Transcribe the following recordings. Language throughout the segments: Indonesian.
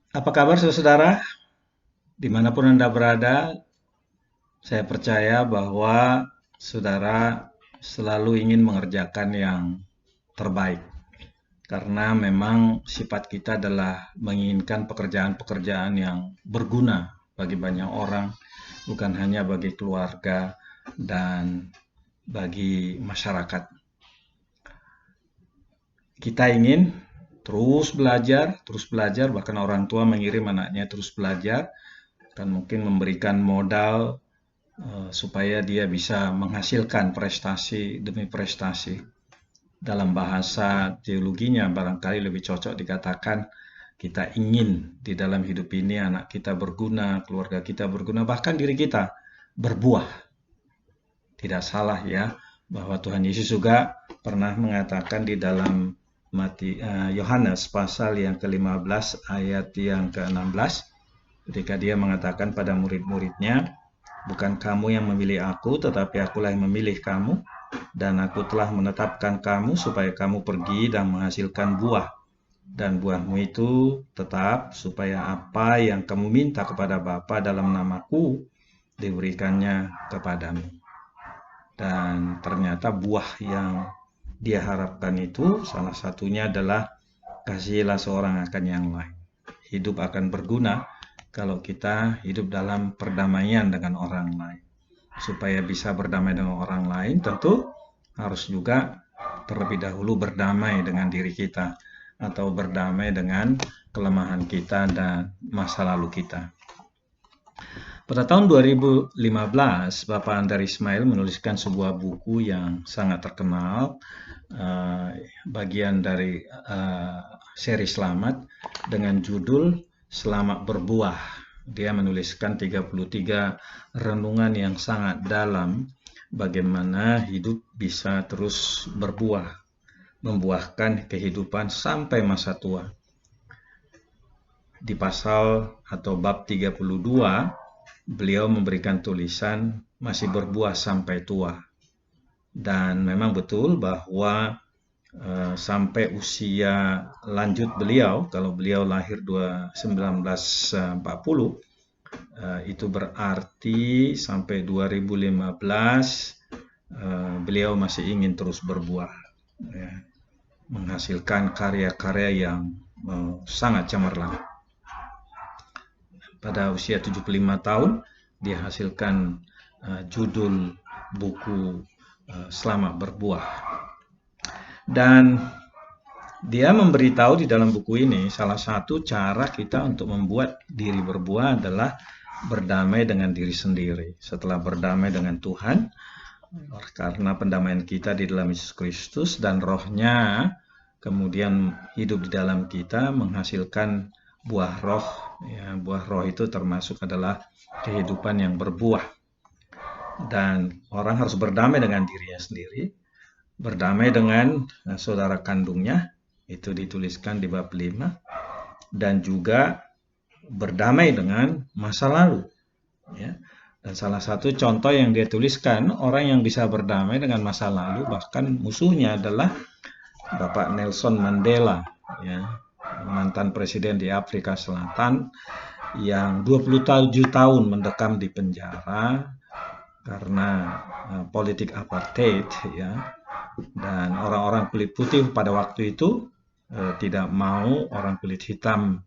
Apa kabar saudara? Dimanapun Anda berada, saya percaya bahwa saudara selalu ingin mengerjakan yang terbaik. Karena memang sifat kita adalah menginginkan pekerjaan-pekerjaan yang berguna bagi banyak orang, bukan hanya bagi keluarga dan bagi masyarakat. Kita ingin terus belajar, bahkan orang tua mengirim anaknya terus belajar dan mungkin memberikan modal supaya dia bisa menghasilkan prestasi demi prestasi. Dalam bahasa teologinya barangkali lebih cocok dikatakan kita ingin di dalam hidup ini anak kita berguna, keluarga kita berguna, bahkan diri kita berbuah. Tidak salah ya, bahwa Tuhan Yesus juga pernah mengatakan di dalam Yohanes pasal yang ke-15 ayat yang ke-16, ketika dia mengatakan pada murid-muridnya, bukan kamu yang memilih aku, tetapi akulah yang memilih kamu, dan aku telah menetapkan kamu supaya kamu pergi dan menghasilkan buah. Dan buahmu itu tetap, supaya apa yang kamu minta kepada Bapa dalam namaku, diberikannya kepadamu. Dan ternyata buah yang dia harapkan itu salah satunya adalah kasihilah seorang akan yang lain. Hidup akan berguna kalau kita hidup dalam perdamaian dengan orang lain. Supaya bisa berdamai dengan orang lain, tentu harus juga terlebih dahulu berdamai dengan diri kita atau berdamai dengan kelemahan kita dan masa lalu kita. Pada tahun 2015, Bapak Andar Ismail menuliskan sebuah buku yang sangat terkenal, bagian dari seri Selamat dengan judul Selamat Berbuah. Dia menuliskan 33 renungan yang sangat dalam bagaimana hidup bisa terus berbuah, membuahkan kehidupan sampai masa tua. Di pasal atau bab 32, beliau memberikan tulisan masih berbuah sampai tua. Dan memang betul bahwa sampai usia lanjut beliau, kalau beliau lahir 1940, itu berarti sampai 2015 beliau masih ingin terus berbuah, ya, menghasilkan karya-karya yang sangat cemerlang. Pada usia 75 tahun, dia hasilkan judul buku Selamat Berbuah. Dan dia memberitahu di dalam buku ini salah satu cara kita untuk membuat diri berbuah adalah berdamai dengan diri sendiri. Setelah berdamai dengan Tuhan, karena pendamaian kita di dalam Yesus Kristus dan Roh-Nya kemudian hidup di dalam kita menghasilkan buah roh. Ya, buah roh itu termasuk adalah kehidupan yang berbuah. Dan orang harus berdamai dengan dirinya sendiri, berdamai dengan saudara kandungnya, itu dituliskan di bab 5, dan juga berdamai dengan masa lalu. Ya. Dan salah satu contoh yang dia tuliskan, orang yang bisa berdamai dengan masa lalu, bahkan musuhnya adalah Bapak Nelson Mandela, ya, mantan presiden di Afrika Selatan yang 27 tahun mendekam di penjara karena politik apartheid, ya. Dan orang-orang kulit putih pada waktu itu tidak mau orang kulit hitam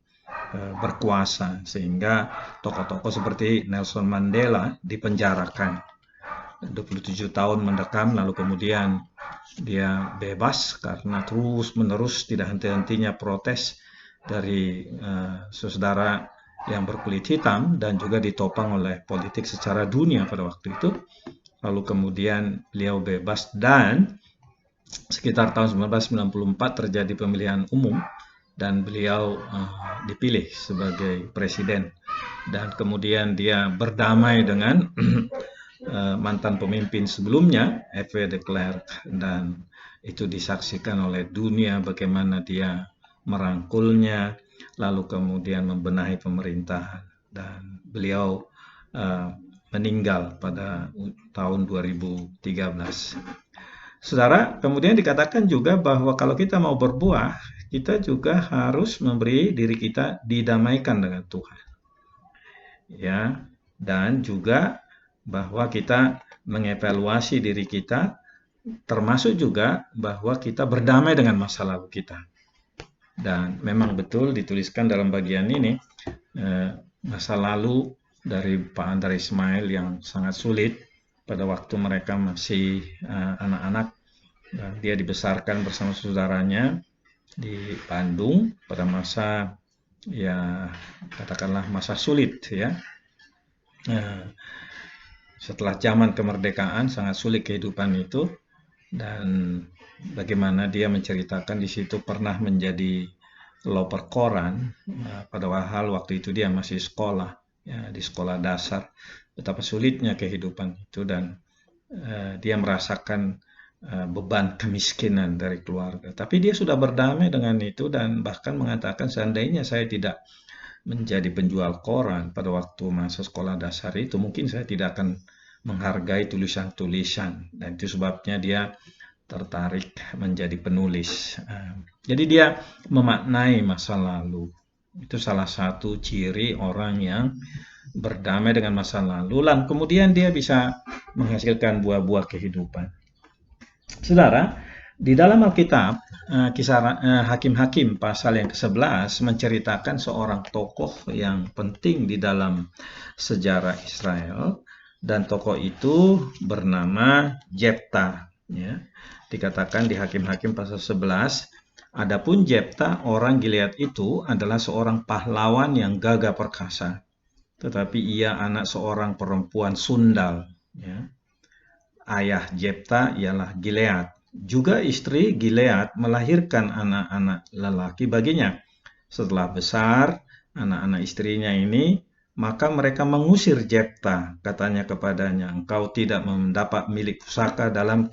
berkuasa, sehingga tokoh-tokoh seperti Nelson Mandela dipenjarakan. 27 tahun mendekam, lalu kemudian dia bebas karena terus-menerus tidak henti-hentinya protes dari saudara yang berkulit hitam dan juga ditopang oleh politik secara dunia pada waktu itu. Lalu kemudian beliau bebas dan sekitar tahun 1994 terjadi pemilihan umum dan beliau dipilih sebagai presiden. Dan kemudian dia berdamai dengan mantan pemimpin sebelumnya, F.W. de Klerk, dan itu disaksikan oleh dunia bagaimana dia merangkulnya, lalu kemudian membenahi pemerintahan, dan beliau meninggal pada tahun 2013. Saudara, kemudian dikatakan juga bahwa kalau kita mau berbuah, kita juga harus memberi diri kita didamaikan dengan Tuhan. Ya, dan juga bahwa kita mengevaluasi diri kita, termasuk juga bahwa kita berdamai dengan masa lalu kita. Dan memang betul dituliskan dalam bagian ini, masa lalu dari Pak Andra Ismail yang sangat sulit pada waktu mereka masih anak-anak, dan dia dibesarkan bersama saudaranya di Bandung pada masa, ya katakanlah masa sulit ya. Setelah zaman kemerdekaan sangat sulit kehidupan itu, dan bagaimana dia menceritakan di situ pernah menjadi loper koran, padahal waktu itu dia masih sekolah ya, di sekolah dasar. Betapa sulitnya kehidupan itu, dan dia merasakan beban kemiskinan dari keluarga. Tapi dia sudah berdamai dengan itu, dan bahkan mengatakan seandainya saya tidak menjadi penjual koran pada waktu masa sekolah dasar itu, mungkin saya tidak akan menghargai tulisan-tulisan, dan itu sebabnya dia tertarik menjadi penulis. Jadi dia memaknai masa lalu. Itu salah satu ciri orang yang berdamai dengan masa lalu, dan kemudian dia bisa menghasilkan buah-buah kehidupan. Saudara, di dalam Alkitab, kisah Hakim-Hakim pasal yang ke-11 menceritakan seorang tokoh yang penting di dalam sejarah Israel, dan tokoh itu bernama Jepta. Ya. Dikatakan di Hakim-Hakim pasal 11, adapun Jepta orang Gilead itu adalah seorang pahlawan yang gagah perkasa, tetapi ia anak seorang perempuan sundal. Ya. Ayah Jepta ialah Gilead. Juga istri Gilead melahirkan anak-anak lelaki baginya. Setelah besar anak-anak istrinya ini, maka mereka mengusir Jepta. Katanya kepadanya, engkau tidak mendapat milik pusaka dalam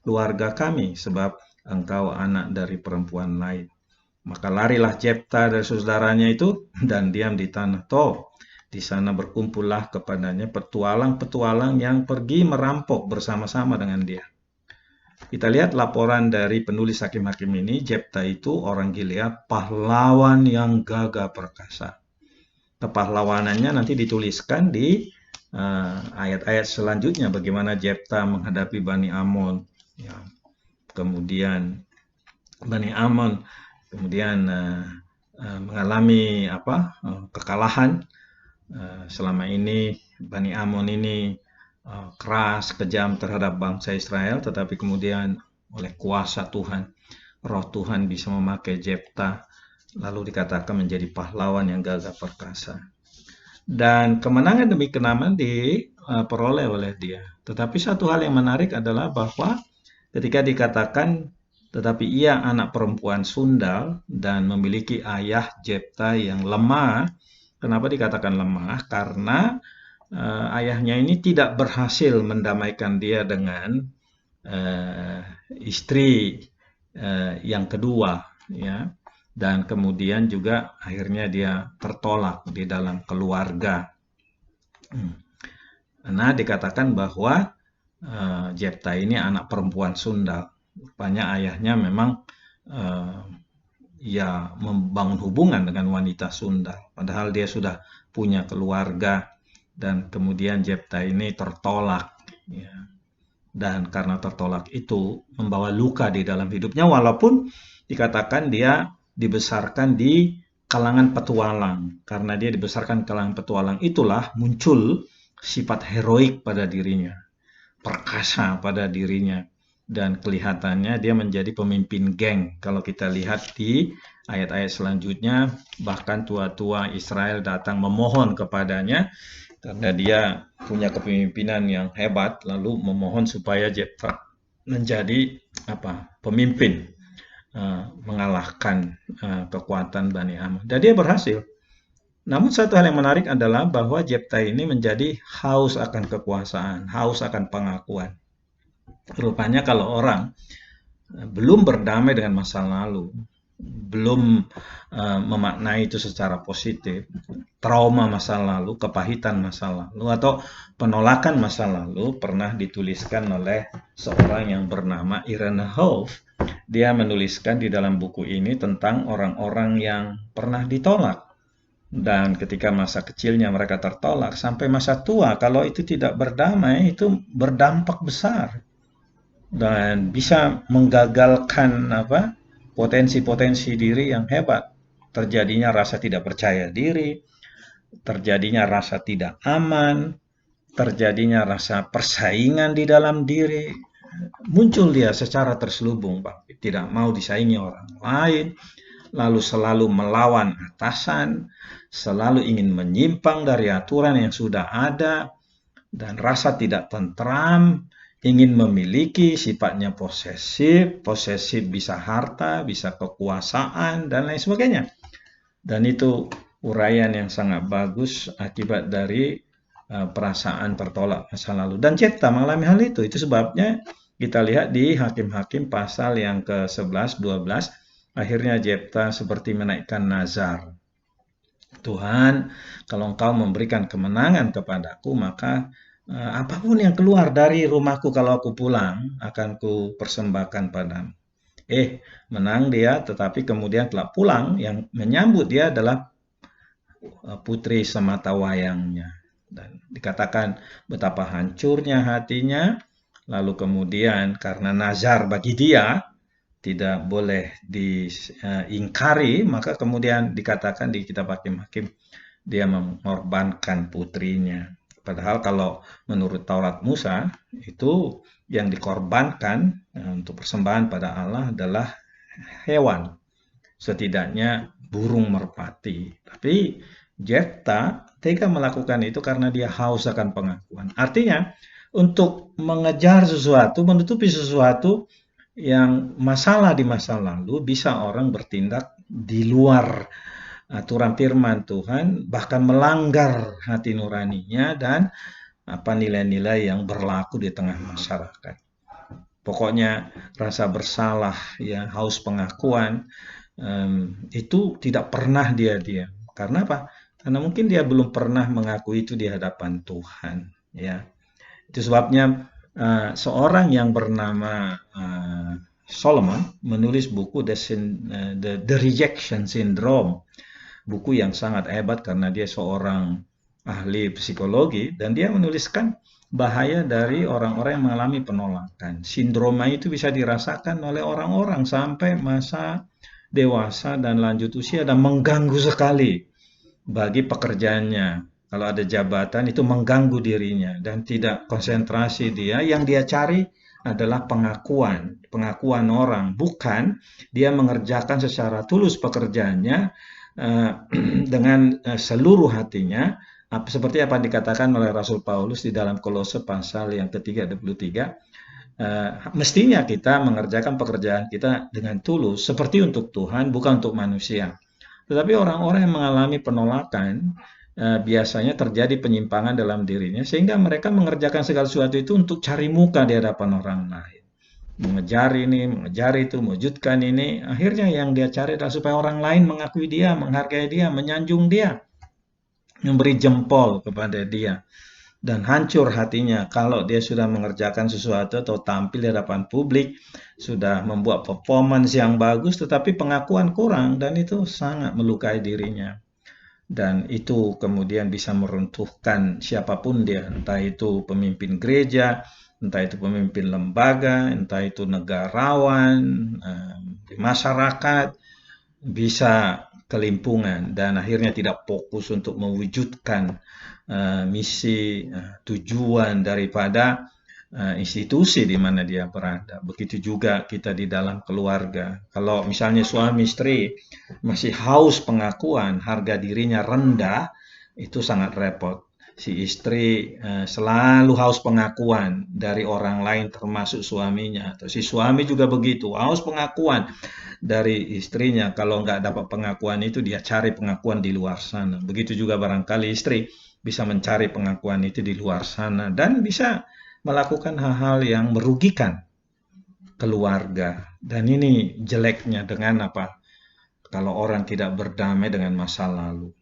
keluarga kami, sebab engkau anak dari perempuan lain. Maka larilah Jepta dari saudaranya itu dan diam di tanah Tob. Di sana berkumpullah kepadanya petualang-petualang yang pergi merampok bersama-sama dengan dia. Kita lihat laporan dari penulis Hakim-Hakim ini, Jepta itu orang Gilead, pahlawan yang gagah perkasa. Kepahlawanannya nanti dituliskan di ayat-ayat selanjutnya, bagaimana Jepta menghadapi Bani Amon. Ya. Kemudian Bani Amon mengalami kekalahan. Selama ini Bani Amon ini keras, kejam terhadap bangsa Israel, tetapi kemudian oleh kuasa Tuhan, roh Tuhan bisa memakai Jepta, lalu dikatakan menjadi pahlawan yang gagah perkasa. Dan kemenangan demi kemenangan diperoleh oleh dia. Tetapi satu hal yang menarik adalah bahwa ketika dikatakan, tetapi ia anak perempuan sundal dan memiliki ayah Jepta yang lemah. Kenapa dikatakan lemah? Karena ayahnya ini tidak berhasil mendamaikan dia dengan istri yang kedua, ya. Dan kemudian juga akhirnya dia tertolak di dalam keluarga. Nah, dikatakan bahwa Jepta ini anak perempuan sundal. Rupanya ayahnya memang ya membangun hubungan dengan wanita sundal, padahal dia sudah punya keluarga, dan kemudian Jepta ini tertolak, ya. Dan karena tertolak itu membawa luka di dalam hidupnya, walaupun dikatakan dia dibesarkan di kalangan petualang. Karena dia dibesarkan di kalangan petualang, itulah muncul sifat heroik pada dirinya, perkasa pada dirinya. Dan kelihatannya dia menjadi pemimpin geng. Kalau kita lihat di ayat-ayat selanjutnya, bahkan tua-tua Israel datang memohon kepadanya, karena dia punya kepemimpinan yang hebat, lalu memohon supaya Jepta menjadi pemimpin, mengalahkan kekuatan Bani Amon. Dan dia berhasil. Namun satu hal yang menarik adalah bahwa Jepta ini menjadi haus akan kekuasaan, haus akan pengakuan. Rupanya kalau orang belum berdamai dengan masa lalu, belum memaknai itu secara positif, trauma masa lalu, kepahitan masa lalu, atau penolakan masa lalu pernah dituliskan oleh seorang yang bernama Irene Hof. dia menuliskan di dalam buku ini tentang orang-orang yang pernah ditolak. Dan ketika masa kecilnya mereka tertolak, sampai masa tua, kalau itu tidak berdamai, itu berdampak besar. Dan bisa menggagalkan potensi-potensi diri yang hebat. Terjadinya rasa tidak percaya diri, terjadinya rasa tidak aman, terjadinya rasa persaingan di dalam diri. Muncul dia secara terselubung, Pak. Tidak mau disaingi orang lain, lalu selalu melawan atasan, selalu ingin menyimpang dari aturan yang sudah ada, dan rasa tidak tentram, ingin memiliki, sifatnya posesif, posesif bisa harta, bisa kekuasaan, dan lain sebagainya. Dan itu uraian yang sangat bagus akibat dari perasaan tertolak masa lalu. Dan Jefta mengalami hal itu. Itu sebabnya kita lihat di Hakim-Hakim pasal yang ke-11, 12, akhirnya Jefta seperti menaikkan nazar. Tuhan, kalau Engkau memberikan kemenangan kepadaku, maka apapun yang keluar dari rumahku kalau aku pulang, akan ku persembahkan padamu. Menang dia, tetapi kemudian telah pulang, yang menyambut dia adalah putri sematawayangnya. Dan dikatakan betapa hancurnya hatinya, lalu kemudian karena nazar bagi dia tidak boleh diingkari, maka kemudian dikatakan di kitab Hakim-Hakim, dia mengorbankan putrinya. Padahal kalau menurut Taurat Musa, itu yang dikorbankan untuk persembahan pada Allah adalah hewan, setidaknya burung merpati. Tapi Jefta tega melakukan itu karena dia haus akan pengakuan. Artinya, untuk mengejar sesuatu, menutupi sesuatu yang masalah di masa lalu, bisa orang bertindak di luar aturan firman Tuhan, bahkan melanggar hati nuraninya dan nilai-nilai yang berlaku di tengah masyarakat. Pokoknya rasa bersalah, ya, haus pengakuan, itu tidak pernah dia diam. Karena apa? Karena mungkin dia belum pernah mengakui itu di hadapan Tuhan, ya. Itu sebabnya seorang yang bernama Solomon menulis buku The Rejection Syndrome, buku yang sangat hebat karena dia seorang ahli psikologi, dan dia menuliskan bahaya dari orang-orang yang mengalami penolakan. Sindroma itu bisa dirasakan oleh orang-orang sampai masa dewasa dan lanjut usia, dan mengganggu sekali bagi pekerjaannya. Kalau ada jabatan itu mengganggu dirinya dan tidak konsentrasi dia. Yang dia cari adalah pengakuan orang, bukan dia mengerjakan secara tulus pekerjaannya dengan seluruh hatinya, seperti apa dikatakan oleh Rasul Paulus di dalam Kolose pasal yang ke-3:23. Mestinya kita mengerjakan pekerjaan kita dengan tulus, seperti untuk Tuhan, bukan untuk manusia. Tetapi orang-orang yang mengalami penolakan, biasanya terjadi penyimpangan dalam dirinya, sehingga mereka mengerjakan segala sesuatu itu untuk cari muka di hadapan orang lain. Mengejar ini, mengejar itu, mewujudkan ini. Akhirnya yang dia cari adalah supaya orang lain mengakui dia, menghargai dia, menyanjung dia, memberi jempol kepada dia. Dan hancur hatinya kalau dia sudah mengerjakan sesuatu atau tampil di hadapan publik, sudah membuat performance yang bagus, tetapi pengakuan kurang, dan itu sangat melukai dirinya. Dan itu kemudian bisa meruntuhkan siapapun dia, entah itu pemimpin gereja, entah itu pemimpin lembaga, entah itu negarawan, di masyarakat, bisa kelimpungan dan akhirnya tidak fokus untuk mewujudkan misi, tujuan daripada institusi di mana dia berada. Begitu juga kita di dalam keluarga. Kalau misalnya suami istri masih haus pengakuan, harga dirinya rendah, itu sangat repot. Si istri selalu haus pengakuan dari orang lain termasuk suaminya. Atau si suami juga begitu, haus pengakuan dari istrinya. Kalau nggak dapat pengakuan itu, dia cari pengakuan di luar sana. Begitu juga barangkali istri bisa mencari pengakuan itu di luar sana dan bisa melakukan hal-hal yang merugikan keluarga. Dan ini jeleknya dengan apa? Kalau orang tidak berdamai dengan masa lalu.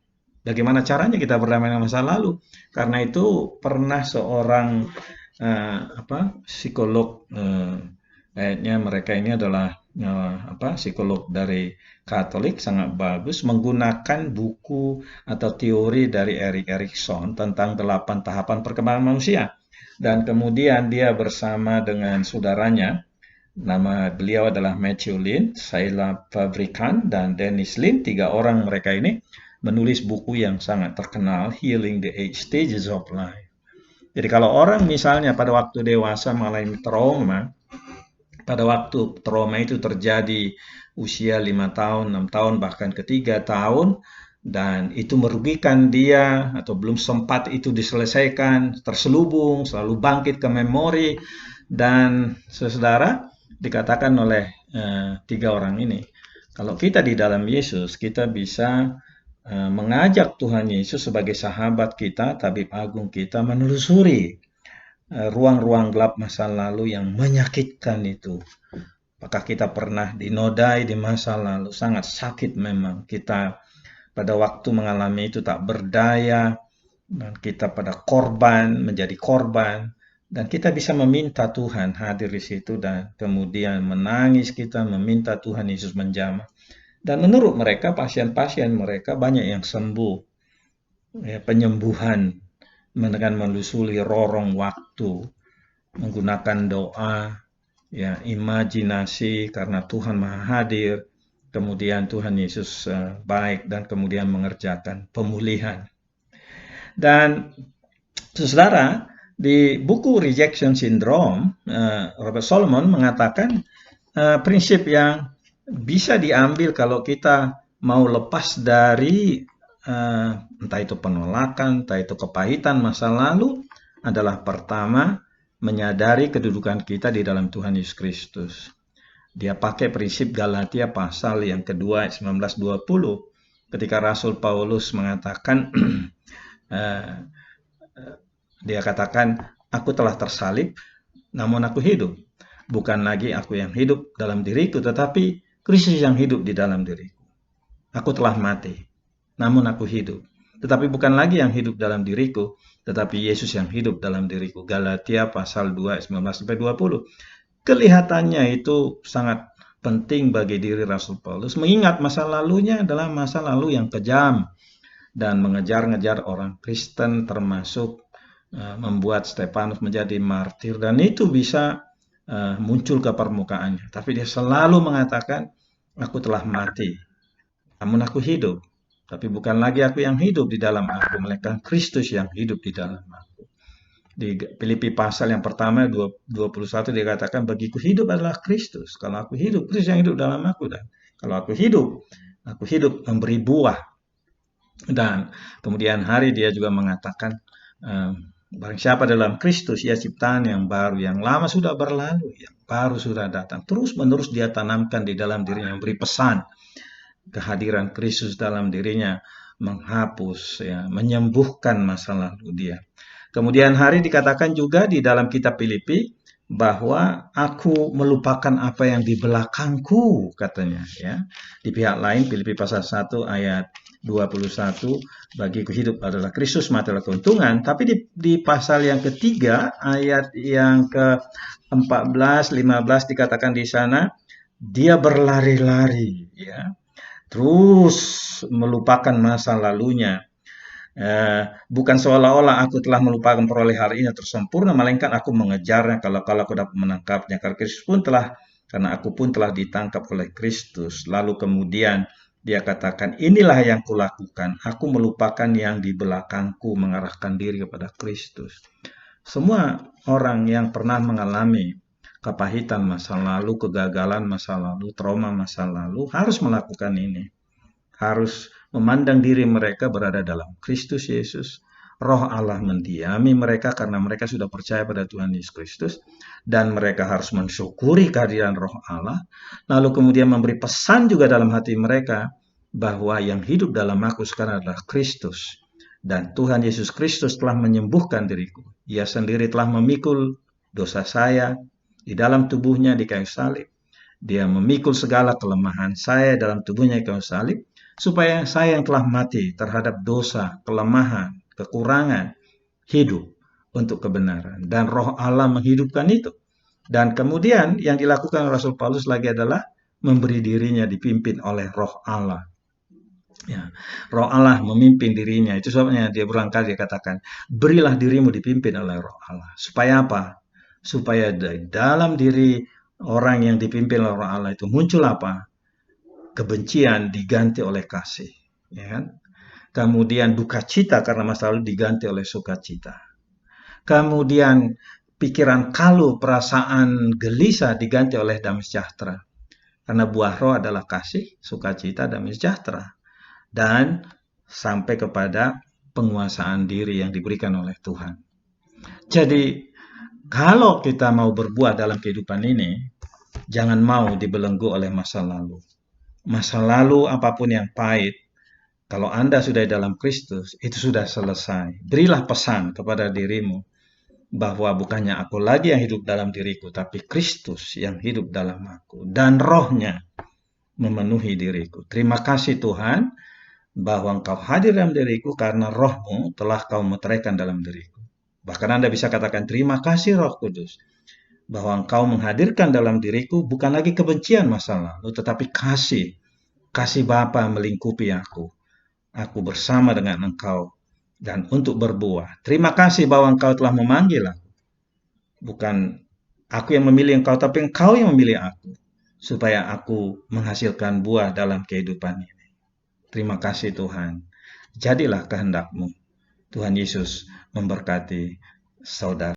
Bagaimana caranya kita berdamai dengan masa lalu? Karena itu pernah seorang psikolog, kayaknya mereka ini adalah psikolog dari Katolik sangat bagus menggunakan buku atau teori dari Erik Erikson tentang 8 tahapan perkembangan manusia. Dan kemudian dia bersama dengan saudaranya, nama beliau adalah Matthew Lin, Saila Fabricant, dan Dennis Lin. 3 orang mereka ini menulis buku yang sangat terkenal, Healing the 8 Stages of Life. Jadi kalau orang misalnya pada waktu dewasa mengalami trauma, pada waktu trauma itu terjadi usia 5 tahun, 6 tahun, bahkan ke 3 tahun, dan itu merugikan dia atau belum sempat itu diselesaikan, terselubung, selalu bangkit ke memori, dan saudara dikatakan oleh 3 orang ini, kalau kita di dalam Yesus, kita bisa mengajak Tuhan Yesus sebagai sahabat kita, tabib agung kita, menelusuri ruang-ruang gelap masa lalu yang menyakitkan itu. Apakah kita pernah dinodai di masa lalu? Sangat sakit memang. Kita pada waktu mengalami itu tak berdaya, dan kita pada korban, menjadi korban. Dan kita bisa meminta Tuhan hadir di situ dan kemudian menangis kita, meminta Tuhan Yesus menjamah. Dan menurut mereka, pasien-pasien mereka banyak yang sembuh. Ya, penyembuhan dengan melusuri lorong waktu, menggunakan doa, ya, imajinasi, karena Tuhan Maha Hadir, kemudian Tuhan Yesus baik, dan kemudian mengerjakan pemulihan. Dan saudara, di buku Rejection Syndrome, Robert Solomon mengatakan prinsip yang bisa diambil kalau kita mau lepas dari entah itu penolakan, entah itu kepahitan masa lalu, adalah pertama, menyadari kedudukan kita di dalam Tuhan Yesus Kristus. Dia pakai prinsip Galatia pasal yang kedua, 19-20, ketika Rasul Paulus mengatakan, dia katakan, aku telah tersalib, namun aku hidup. Bukan lagi aku yang hidup dalam diriku, tetapi Kristus yang hidup di dalam diriku. Aku telah mati, namun aku hidup. Tetapi bukan lagi yang hidup dalam diriku, tetapi Yesus yang hidup dalam diriku. Galatia pasal 2, 19-20. Kelihatannya itu sangat penting bagi diri Rasul Paulus, mengingat masa lalunya adalah masa lalu yang kejam, dan mengejar-ngejar orang Kristen, termasuk membuat Stefanus menjadi martir, dan itu bisa muncul ke permukaannya. Tapi dia selalu mengatakan, aku telah mati, namun aku hidup. Tapi bukan lagi aku yang hidup di dalam aku, melainkan Kristus yang hidup di dalam aku. Di Filipi pasal yang pertama 21 dikatakan, bagiku hidup adalah Kristus. Kalau aku hidup, Kristus yang hidup dalam aku. Dan kalau aku hidup memberi buah. Dan kemudian hari dia juga mengatakan, barang siapa dalam Kristus, ia ciptaan yang baru, yang lama sudah berlalu, yang baru sudah datang. Terus menerus dia tanamkan di dalam dirinya, memberi pesan. Kehadiran Kristus dalam dirinya menghapus, ya, menyembuhkan masa lalu dia. Kemudian hari dikatakan juga di dalam kitab Filipi bahwa aku melupakan apa yang di belakangku, katanya, ya. Di pihak lain Filipi pasal 1 ayat 21, bagiku hidup adalah Kristus, mati adalah keuntungan. Tapi di pasal yang ketiga ayat yang ke-14, 15 dikatakan di sana, dia berlari-lari, ya, terus melupakan masa lalunya. Bukan seolah-olah aku telah melupakan perolehan hari ini tersempurna, melainkan aku mengejarnya kalau aku dapat menangkapnya. Karena aku pun telah ditangkap oleh Kristus. Lalu kemudian dia katakan, inilah yang kulakukan. Aku melupakan yang di belakangku, mengarahkan diri kepada Kristus. Semua orang yang pernah mengalami kepahitan masa lalu, kegagalan masa lalu, trauma masa lalu, harus melakukan ini. Harus memandang diri mereka berada dalam Kristus Yesus. Roh Allah mendiami mereka karena mereka sudah percaya pada Tuhan Yesus Kristus. Dan mereka harus mensyukuri kehadiran Roh Allah. Lalu kemudian memberi pesan juga dalam hati mereka bahwa yang hidup dalam aku sekarang adalah Kristus. Dan Tuhan Yesus Kristus telah menyembuhkan diriku. Ia sendiri telah memikul dosa saya di dalam tubuhnya di kayu salib. Dia memikul segala kelemahan saya dalam tubuhnya di kayu salib, supaya saya yang telah mati terhadap dosa, kelemahan, kekurangan, hidup untuk kebenaran. Dan Roh Allah menghidupkan itu. Dan kemudian yang dilakukan Rasul Paulus lagi adalah memberi dirinya dipimpin oleh Roh Allah. Ya, Roh Allah memimpin dirinya. Itu sebabnya dia berulang kali katakan, berilah dirimu dipimpin oleh Roh Allah. Supaya apa? Supaya dalam diri orang yang dipimpin oleh Roh Allah itu muncul apa? Kebencian diganti oleh kasih. Ya kan? Kemudian duka cita karena masa lalu diganti oleh sukacita. Kemudian pikiran kalu, perasaan gelisah diganti oleh damai sejahtera. Karena buah roh adalah kasih, sukacita, damai sejahtera. Dan sampai kepada penguasaan diri yang diberikan oleh Tuhan. Jadi, kalau kita mau berbuah dalam kehidupan ini, jangan mau dibelenggu oleh masa lalu. Masa lalu apapun yang pahit, kalau Anda sudah dalam Kristus, itu sudah selesai. Berilah pesan kepada dirimu bahwa bukannya aku lagi yang hidup dalam diriku, tapi Kristus yang hidup dalam aku. Dan rohnya memenuhi diriku. Terima kasih Tuhan, bahwa engkau hadir dalam diriku karena rohmu telah kau meteraikan dalam diriku. Bahkan Anda bisa katakan, terima kasih Roh Kudus, bahwa engkau menghadirkan dalam diriku bukan lagi kebencian masa lalu, tetapi kasih. Kasih Bapa melingkupi aku. Aku bersama dengan engkau dan untuk berbuah. Terima kasih bahwa engkau telah memanggil aku. Bukan aku yang memilih engkau, tapi engkau yang memilih aku. Supaya aku menghasilkan buah dalam kehidupan ini. Terima kasih Tuhan. Jadilah kehendak-Mu. Tuhan Yesus memberkati saudara.